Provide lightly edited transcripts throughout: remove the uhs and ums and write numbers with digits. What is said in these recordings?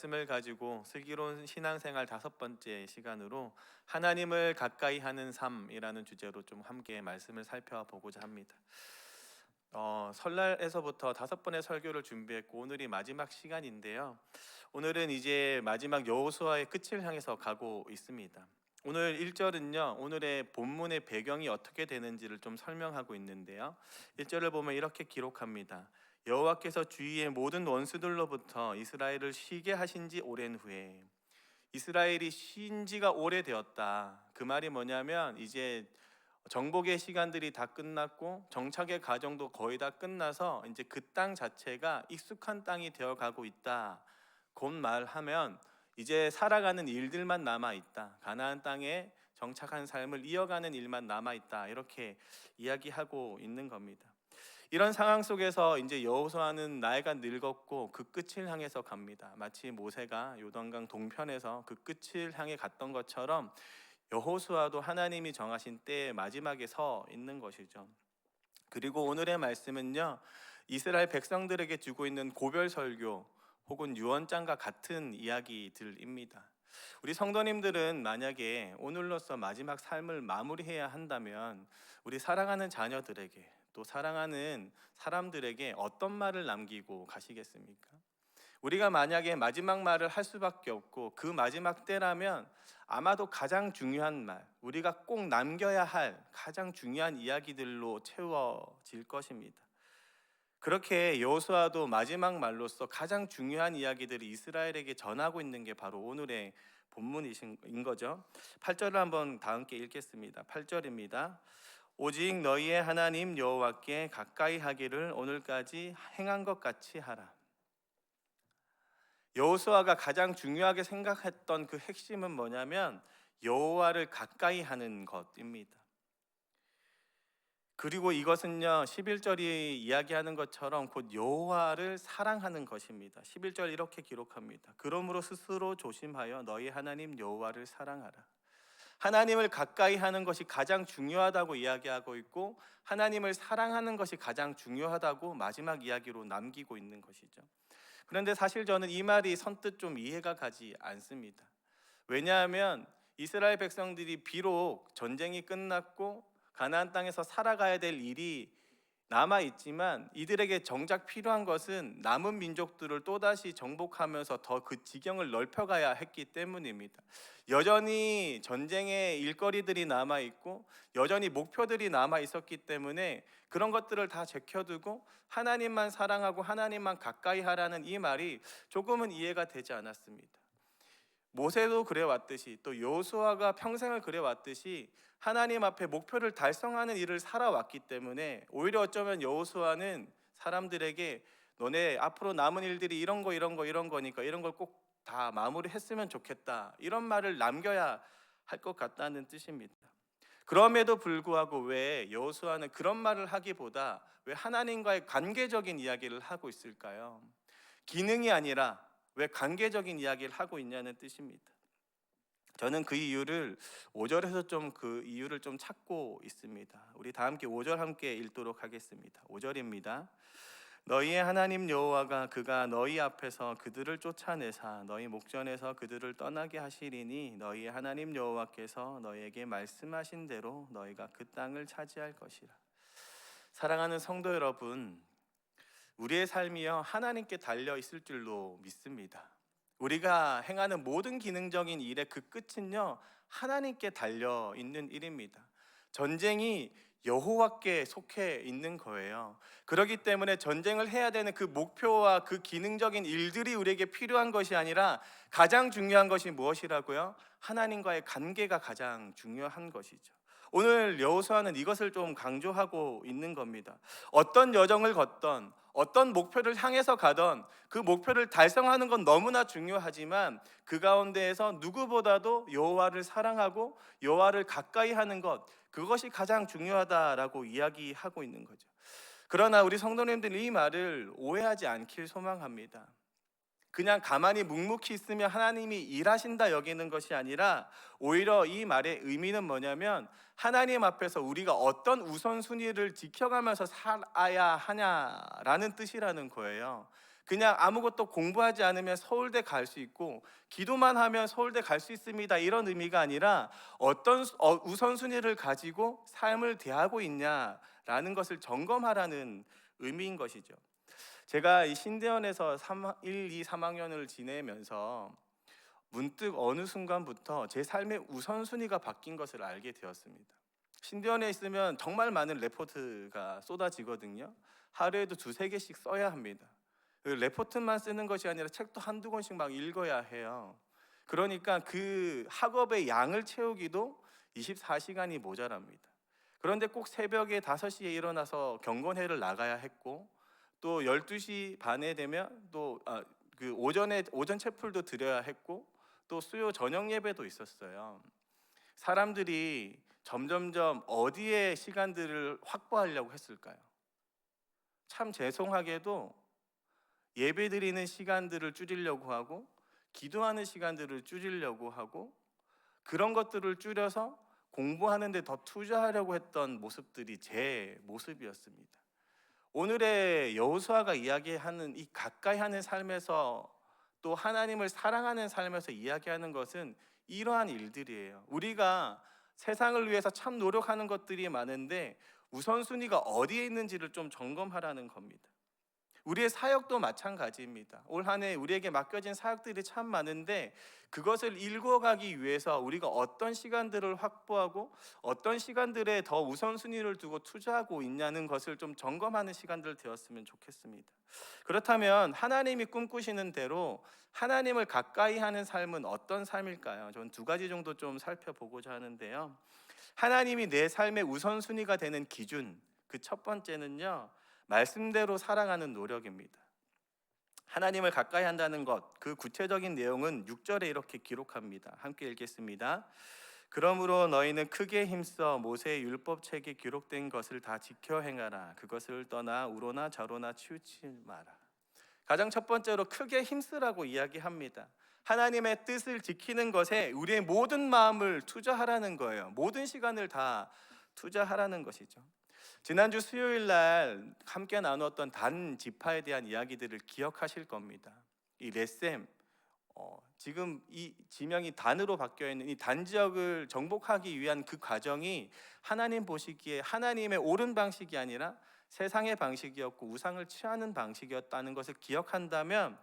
말씀을 가지고 슬기로운 신앙생활 5번째 시간으로 하나님을 가까이 하는 삶이라는 주제로 좀 함께 말씀을 살펴보고자 합니다. 설날에서부터 5번의 설교를 준비했고 오늘이 마지막 시간인데요. 오늘은 이제 마지막 여호수아의 끝을 향해서 가고 있습니다. 오늘 1절은요, 오늘의 본문의 배경이 어떻게 되는지를 좀 설명하고 있는데요. 1절을 보면 이렇게 기록합니다. 여호와께서 주위의 모든 원수들로부터 이스라엘을 쉬게 하신 지 오랜 후에, 이스라엘이 쉰 지가 오래되었다. 그 말이 뭐냐면 이제 정복의 시간들이 다 끝났고 정착의 과정도 거의 다 끝나서 이제 그 땅 자체가 익숙한 땅이 되어 가고 있다. 곧 말하면 이제 살아가는 일들만 남아 있다. 가나안 땅에 정착한 삶을 이어가는 일만 남아 있다. 이렇게 이야기하고 있는 겁니다. 이런 상황 속에서 이제 여호수아는 나이가 늙었고 그 끝을 향해서 갑니다. 마치 모세가 요단강 동편에서 그 끝을 향해 갔던 것처럼 여호수아도 하나님이 정하신 때의 마지막에 서 있는 것이죠. 그리고 오늘의 말씀은요, 이스라엘 백성들에게 주고 있는 고별 설교 혹은 유언장과 같은 이야기들입니다. 우리 성도님들은 만약에 오늘로서 마지막 삶을 마무리해야 한다면 우리 사랑하는 자녀들에게 또 사랑하는 사람들에게 어떤 말을 남기고 가시겠습니까? 우리가 만약에 마지막 말을 할 수밖에 없고 그 마지막 때라면 아마도 가장 중요한 말, 우리가 꼭 남겨야 할 가장 중요한 이야기들로 채워질 것입니다. 그렇게 여호수아도 마지막 말로서 가장 중요한 이야기들을 이스라엘에게 전하고 있는 게 바로 오늘의 본문인 거죠. 8절을 한번 다 함께 읽겠습니다. 8절입니다. 오직 너희의 하나님 여호와께 가까이 하기를 오늘까지 행한 것 같이 하라. 여호수아가 가장 중요하게 생각했던 그 핵심은 뭐냐면 여호와를 가까이 하는 것입니다. 그리고 이것은요, 11절이 이야기하는 것처럼 곧 여호와를 사랑하는 것입니다. 11절 이렇게 기록합니다. 그러므로 스스로 조심하여 너희 하나님 여호와를 사랑하라. 하나님을 가까이 하는 것이 가장 중요하다고 이야기하고 있고 하나님을 사랑하는 것이 가장 중요하다고 마지막 이야기로 남기고 있는 것이죠. 그런데 사실 저는 이 말이 선뜻 좀 이해가 가지 않습니다. 왜냐하면 이스라엘 백성들이 비록 전쟁이 끝났고 가나안 땅에서 살아가야 될 일이 남아 있지만 이들에게 정작 필요한 것은 남은 민족들을 또다시 정복하면서 더 그 지경을 넓혀가야 했기 때문입니다. 여전히 전쟁의 일거리들이 남아 있고 여전히 목표들이 남아 있었기 때문에 그런 것들을 다 제껴두고 하나님만 사랑하고 하나님만 가까이 하라는 이 말이 조금은 이해가 되지 않았습니다. 모세도 그래왔듯이 또 여호수아가 평생을 그래왔듯이 하나님 앞에 목표를 달성하는 일을 살아왔기 때문에 오히려 어쩌면 여호수아는 사람들에게 너네 앞으로 남은 일들이 이런 거 이런 거 이런 거니까 이런 걸 꼭 다 마무리했으면 좋겠다, 이런 말을 남겨야 할 것 같다는 뜻입니다. 그럼에도 불구하고 왜 여호수아는 그런 말을 하기보다 왜 하나님과의 관계적인 이야기를 하고 있을까요? 기능이 아니라 왜 관계적인 이야기를 하고 있냐는 뜻입니다. 저는 그 이유를 5절에서 좀 그 이유를 좀 찾고 있습니다. 우리 다 함께 5절 함께 읽도록 하겠습니다. 5절입니다. 너희의 하나님 여호와가 그가 너희 앞에서 그들을 쫓아내사 너희 목전에서 그들을 떠나게 하시리니 너희의 하나님 여호와께서 너희에게 말씀하신 대로 너희가 그 땅을 차지할 것이라. 사랑하는 성도 여러분, 우리의 삶이요 하나님께 달려 있을 줄로 믿습니다. 우리가 행하는 모든 기능적인 일의 그 끝은요 하나님께 달려 있는 일입니다. 전쟁이 여호와께 속해 있는 거예요. 그렇기 때문에 전쟁을 해야 되는 그 목표와 그 기능적인 일들이 우리에게 필요한 것이 아니라 가장 중요한 것이 무엇이라고요? 하나님과의 관계가 가장 중요한 것이죠. 오늘 여호수아는 이것을 좀 강조하고 있는 겁니다. 어떤 여정을 걷던 어떤 목표를 향해서 가던 그 목표를 달성하는 건 너무나 중요하지만 그 가운데에서 누구보다도 여호와를 사랑하고 여호와를 가까이 하는 것, 그것이 가장 중요하다라고 이야기하고 있는 거죠. 그러나 우리 성도님들이 이 말을 오해하지 않길 소망합니다. 그냥 가만히 묵묵히 있으면 하나님이 일하신다 여기는 것이 아니라 오히려 이 말의 의미는 뭐냐면 하나님 앞에서 우리가 어떤 우선순위를 지켜가면서 살아야 하냐라는 뜻이라는 거예요. 그냥 아무것도 공부하지 않으면 서울대 갈 수 있고 기도만 하면 서울대 갈 수 있습니다, 이런 의미가 아니라 어떤 우선순위를 가지고 삶을 대하고 있냐라는 것을 점검하라는 의미인 것이죠. 제가 이 신대원에서 1, 2, 3학년을 지내면서 문득 어느 순간부터 제 삶의 우선순위가 바뀐 것을 알게 되었습니다. 신대원에 있으면 정말 많은 레포트가 쏟아지거든요. 하루에도 두세 개씩 써야 합니다. 그 레포트만 쓰는 것이 아니라 책도 한두 권씩 막 읽어야 해요. 그러니까 그 학업의 양을 채우기도 24시간이 모자랍니다. 그런데 꼭 새벽에 5시에 일어나서 경건회를 나가야 했고, 또 12시 반에 되면 그 오전 채플도 드려야 했고, 또 수요 저녁 예배도 있었어요. 사람들이 점점점 어디에 시간들을 확보하려고 했을까요? 참 죄송하게도 예배 드리는 시간들을 줄이려고 하고, 기도하는 시간들을 줄이려고 하고, 그런 것들을 줄여서 공부하는 데 더 투자하려고 했던 모습들이 제 모습이었습니다. 오늘의 여호수아가 이야기하는 이 가까이 하는 삶에서, 또 하나님을 사랑하는 삶에서 이야기하는 것은 이러한 일들이에요. 우리가 세상을 위해서 참 노력하는 것들이 많은데 우선순위가 어디에 있는지를 좀 점검하라는 겁니다. 우리의 사역도 마찬가지입니다. 올 한 해 우리에게 맡겨진 사역들이 참 많은데 그것을 이루어가기 위해서 우리가 어떤 시간들을 확보하고 어떤 시간들에 더 우선순위를 두고 투자하고 있냐는 것을 좀 점검하는 시간들 되었으면 좋겠습니다. 그렇다면 하나님이 꿈꾸시는 대로 하나님을 가까이 하는 삶은 어떤 삶일까요? 저는 두 가지 정도 좀 살펴보고자 하는데요. 하나님이 내 삶의 우선순위가 되는 기준, 그 첫 번째는요, 말씀대로 살아가는 노력입니다. 하나님을 가까이 한다는 것, 그 구체적인 내용은 6절에 이렇게 기록합니다. 함께 읽겠습니다. 그러므로 너희는 크게 힘써 모세의 율법책에 기록된 것을 다 지켜 행하라. 그것을 떠나 우로나 좌로나 치우치지 마라. 가장 첫 번째로 크게 힘쓰라고 이야기합니다. 하나님의 뜻을 지키는 것에 우리의 모든 마음을 투자하라는 거예요. 모든 시간을 다 투자하라는 것이죠. 지난주 수요일 날 함께 나누었던 단 지파에 대한 이야기들을 기억하실 겁니다. 이 렛셈, 지금 이 지명이 단으로 바뀌어 있는 이 단 지역을 정복하기 위한 그 과정이 하나님 보시기에 하나님의 옳은 방식이 아니라 세상의 방식이었고 우상을 취하는 방식이었다는 것을 기억한다면,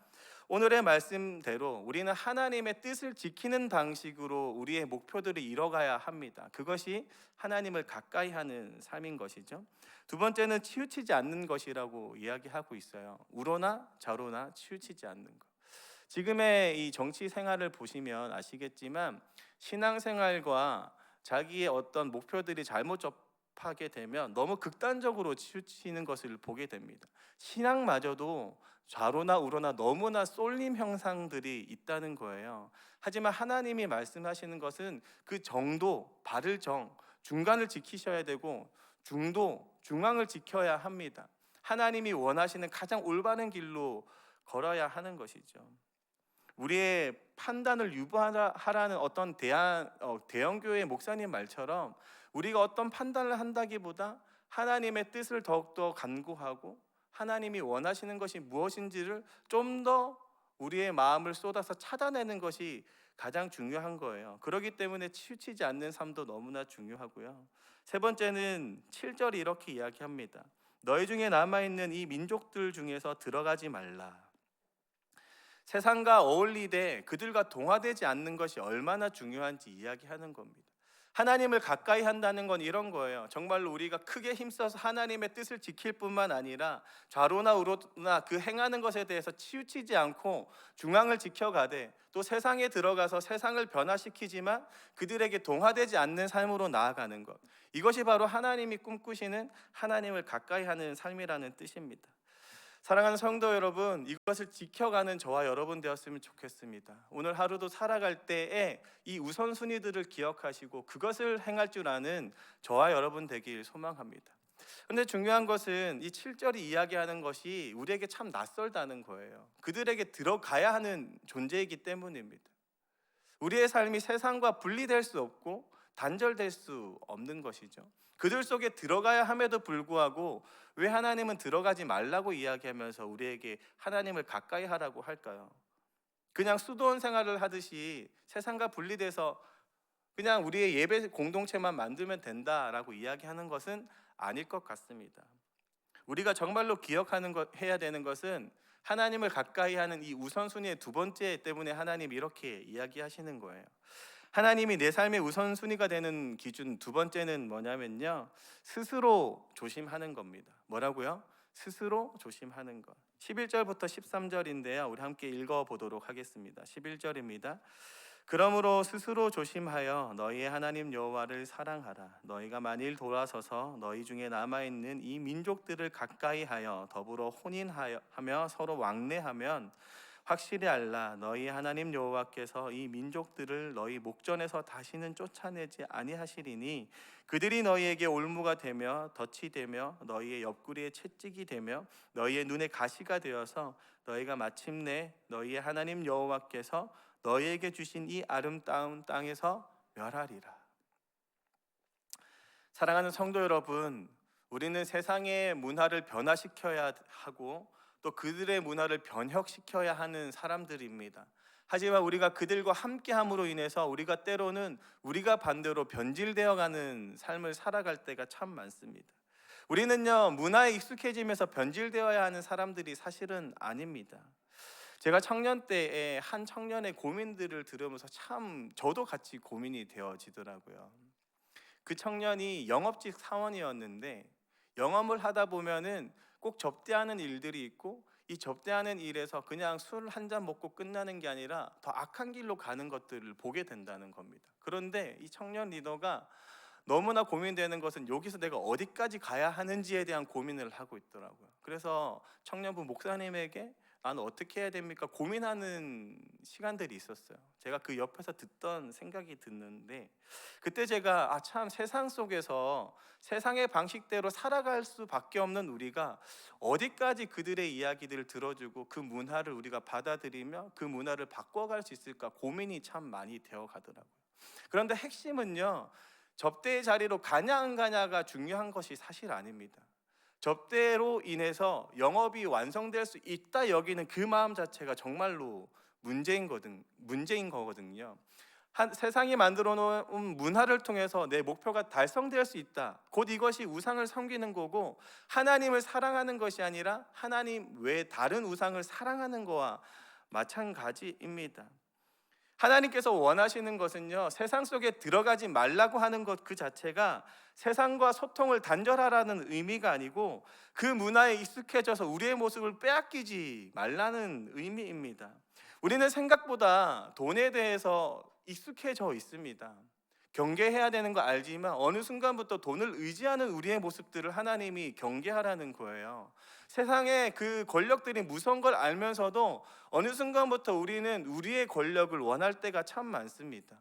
오늘의 말씀대로 우리는 하나님의 뜻을 지키는 방식으로 우리의 목표들을 이뤄가야 합니다. 그것이 하나님을 가까이 하는 삶인 것이죠. 두 번째는 치우치지 않는 것이라고 이야기하고 있어요. 우로나 좌로나 치우치지 않는 것. 지금의 이 정치 생활을 보시면 아시겠지만 신앙생활과 자기의 어떤 목표들이 잘못 접하게 되면 너무 극단적으로 치우치는 것을 보게 됩니다. 신앙마저도 좌로나 우로나 너무나 쏠림 형상들이 있다는 거예요. 하지만 하나님이 말씀하시는 것은 그 정도, 바를 중간을 지키셔야 되고 중앙을 지켜야 합니다. 하나님이 원하시는 가장 올바른 길로 걸어야 하는 것이죠. 우리의 판단을 유보하라는 어떤 대형교회 목사님 말처럼 우리가 어떤 판단을 한다기보다 하나님의 뜻을 더욱더 간구하고 하나님이 원하시는 것이 무엇인지를 좀 더 우리의 마음을 쏟아서 찾아내는 것이 가장 중요한 거예요. 그렇기 때문에 치우치지 않는 삶도 너무나 중요하고요. 세 번째는 7절이 이렇게 이야기합니다. 너희 중에 남아있는 이 민족들 중에서 들어가지 말라. 세상과 어울리되 그들과 동화되지 않는 것이 얼마나 중요한지 이야기하는 겁니다. 하나님을 가까이 한다는 건 이런 거예요. 정말로 우리가 크게 힘써서 하나님의 뜻을 지킬 뿐만 아니라 좌로나 우로나 그 행하는 것에 대해서 치우치지 않고 중앙을 지켜가되, 또 세상에 들어가서 세상을 변화시키지만 그들에게 동화되지 않는 삶으로 나아가는 것, 이것이 바로 하나님이 꿈꾸시는 하나님을 가까이 하는 삶이라는 뜻입니다. 사랑하는 성도 여러분, 이것을 지켜가는 저와 여러분 되었으면 좋겠습니다. 오늘 하루도 살아갈 때에 이 우선순위들을 기억하시고 그것을 행할 줄 아는 저와 여러분 되길 소망합니다. 그런데 중요한 것은 이 7절이 이야기하는 것이 우리에게 참 낯설다는 거예요. 그들에게 들어가야 하는 존재이기 때문입니다. 우리의 삶이 세상과 분리될 수 없고 단절될 수 없는 것이죠. 그들 속에 들어가야 함에도 불구하고 왜 하나님은 들어가지 말라고 이야기하면서 우리에게 하나님을 가까이 하라고 할까요? 그냥 수도원 생활을 하듯이 세상과 분리돼서 그냥 우리의 예배 공동체만 만들면 된다라고 이야기하는 것은 아닐 것 같습니다. 우리가 정말로 기억하는 것, 해야 되는 것은 하나님을 가까이 하는 이 우선순위의 두 번째 때문에 하나님이 이렇게 이야기하시는 거예요. 하나님이 내 삶의 우선순위가 되는 기준 두 번째는 뭐냐면요, 스스로 조심하는 겁니다. 뭐라고요? 스스로 조심하는 것. 11절부터 13절인데요, 우리 함께 읽어보도록 하겠습니다. 11절입니다. 그러므로 스스로 조심하여 너희의 하나님 여호와를 사랑하라. 너희가 만일 돌아서서 너희 중에 남아있는 이 민족들을 가까이 하여 더불어 혼인하며 서로 왕래하면 확실히 알라. 너희 하나님 여호와께서 이 민족들을 너희 목전에서 다시는 쫓아내지 아니하시리니 그들이 너희에게 올무가 되며 덫이 되며 너희의 옆구리에 채찍이 되며 너희의 눈에 가시가 되어서 너희가 마침내 너희의 하나님 여호와께서 너희에게 주신 이 아름다운 땅에서 멸하리라. 사랑하는 성도 여러분, 우리는 세상의 문화를 변화시켜야 하고 또 그들의 문화를 변혁시켜야 하는 사람들입니다. 하지만 우리가 그들과 함께함으로 인해서 우리가 때로는 우리가 반대로 변질되어 가는 삶을 살아갈 때가 참 많습니다. 우리는요, 문화에 익숙해지면서 변질되어야 하는 사람들이 사실은 아닙니다. 제가 청년 때에 한 청년의 고민들을 들으면서 참 저도 같이 고민이 되어지더라고요. 그 청년이 영업직 사원이었는데 영업을 하다 보면은 꼭 접대하는 일들이 있고 이 접대하는 일에서 그냥 술 한 잔 먹고 끝나는 게 아니라 더 악한 길로 가는 것들을 보게 된다는 겁니다. 그런데 이 청년 리더가 너무나 고민되는 것은 여기서 내가 어디까지 가야 하는지에 대한 고민을 하고 있더라고요. 그래서 청년부 목사님에게 나는 어떻게 해야 됩니까? 고민하는 시간들이 있었어요. 제가 그 옆에서 듣던 생각이 드는데 그때 제가 참 세상 속에서 세상의 방식대로 살아갈 수밖에 없는 우리가 어디까지 그들의 이야기들을 들어주고 그 문화를 우리가 받아들이며 그 문화를 바꿔갈 수 있을까 고민이 참 많이 되어 가더라고요. 그런데 핵심은요, 접대의 자리로 가냐 안 가냐가 중요한 것이 사실 아닙니다. 접대로 인해서 영업이 완성될 수 있다 여기는 그 마음 자체가 정말로 문제인 거거든요. 세상이 만들어 놓은 문화를 통해서 내 목표가 달성될 수 있다. 곧 이것이 우상을 섬기는 거고 하나님을 사랑하는 것이 아니라 하나님 외 다른 우상을 사랑하는 거와 마찬가지입니다. 하나님께서 원하시는 것은요, 세상 속에 들어가지 말라고 하는 것 그 자체가 세상과 소통을 단절하라는 의미가 아니고 그 문화에 익숙해져서 우리의 모습을 빼앗기지 말라는 의미입니다. 우리는 생각보다 돈에 대해서 익숙해져 있습니다. 경계해야 되는 거 알지만 어느 순간부터 돈을 의지하는 우리의 모습들을 하나님이 경계하라는 거예요. 세상에 그 권력들이 무서운 걸 알면서도 어느 순간부터 우리는 우리의 권력을 원할 때가 참 많습니다.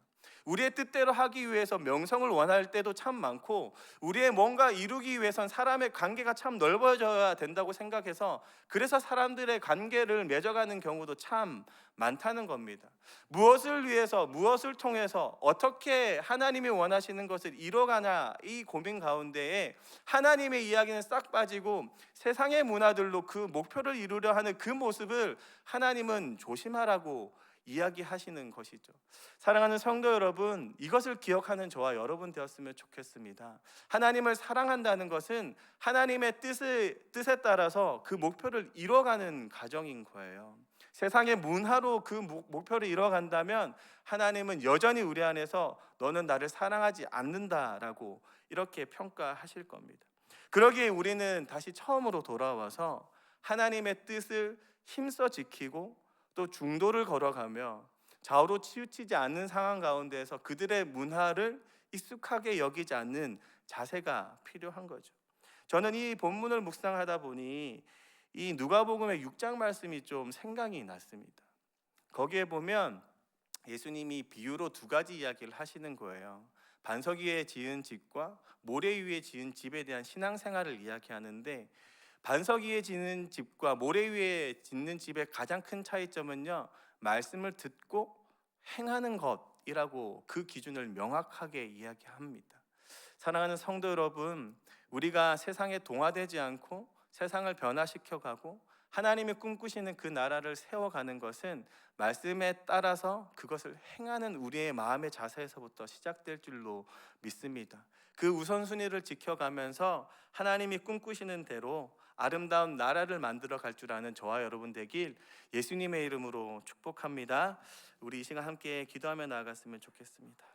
우리의 뜻대로 하기 위해서 명성을 원할 때도 참 많고 우리의 뭔가 이루기 위해선 사람의 관계가 참 넓어져야 된다고 생각해서 그래서 사람들의 관계를 맺어가는 경우도 참 많다는 겁니다. 무엇을 위해서 무엇을 통해서 어떻게 하나님이 원하시는 것을 이뤄가냐 이 고민 가운데에 하나님의 이야기는 싹 빠지고 세상의 문화들로 그 목표를 이루려 하는 그 모습을 하나님은 조심하라고 이야기하시는 것이죠. 사랑하는 성도 여러분, 이것을 기억하는 저와 여러분 되었으면 좋겠습니다. 하나님을 사랑한다는 것은 하나님의 뜻에 따라서 그 목표를 이뤄가는 과정인 거예요. 세상의 문화로 그 목표를 이뤄간다면 하나님은 여전히 우리 안에서 너는 나를 사랑하지 않는다라고 이렇게 평가하실 겁니다. 그러기에 우리는 다시 처음으로 돌아와서 하나님의 뜻을 힘써 지키고 또 중도를 걸어가며 좌우로 치우치지 않는 상황 가운데에서 그들의 문화를 익숙하게 여기지 않는 자세가 필요한 거죠. 저는 이 본문을 묵상하다 보니 이 누가복음의 6장 말씀이 좀 생각이 났습니다. 거기에 보면 예수님이 비유로 두 가지 이야기를 하시는 거예요. 반석 위에 지은 집과 모래 위에 지은 집에 대한 신앙생활을 이야기하는데 반석 위에 짓는 집과 모래 위에 짓는 집의 가장 큰 차이점은요, 말씀을 듣고 행하는 것이라고 그 기준을 명확하게 이야기합니다. 사랑하는 성도 여러분, 우리가 세상에 동화되지 않고 세상을 변화시켜 가고 하나님이 꿈꾸시는 그 나라를 세워가는 것은 말씀에 따라서 그것을 행하는 우리의 마음의 자세에서부터 시작될 줄로 믿습니다. 그 우선순위를 지켜가면서 하나님이 꿈꾸시는 대로 아름다운 나라를 만들어 갈 줄 아는 저와 여러분 되길 예수님의 이름으로 축복합니다. 우리 이 시간 함께 기도하며 나아갔으면 좋겠습니다.